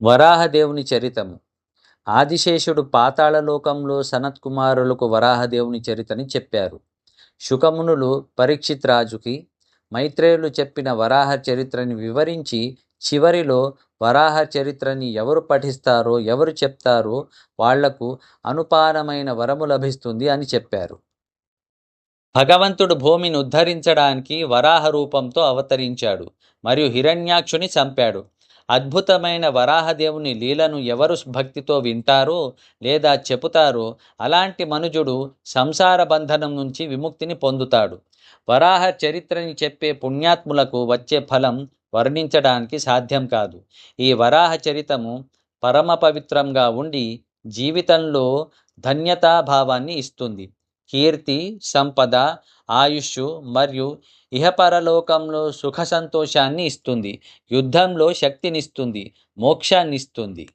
వరాహదేవుని చరితము. ఆదిశేషుడు పాతాళలోకంలో సనత్కుమారులకు వరాహదేవుని చరితని చెప్పారు. శుకమునులు పరీక్షిత్ రాజుకి మైత్రేయులు చెప్పిన వరాహ చరిత్రని వివరించి చివరిలో వరాహ చరిత్రని ఎవరు పఠిస్తారో ఎవరు చెప్తారో వాళ్లకు అనుపానమైన వరము లభిస్తుంది అని చెప్పారు. భగవంతుడు భూమిని ఉద్ధరించడానికి వరాహ రూపంతో అవతరించాడు మరియు హిరణ్యాక్షుని చంపాడు. అద్భుతమైన వరాహదేవుని లీలను ఎవరు భక్తితో వింటారో లేదా చెబుతారో అలాంటి మనుజుడు సంసార బంధనం నుంచి విముక్తిని పొందుతాడు. వరాహ చరిత్రని చెప్పే పుణ్యాత్ములకు వచ్చే ఫలం వర్ణించడానికి సాధ్యం కాదు. ఈ వరాహ చరితము పరమ పవిత్రంగా ఉండి జీవితంలో ధన్యతాభావాన్ని ఇస్తుంది. కీర్తి, సంపద, ఆయుష్ మరియు ఇహపరలోకంలో సుఖ సంతోషాన్ని ఇస్తుంది. యుద్ధంలో శక్తినిస్తుంది, మోక్షాన్నిస్తుంది.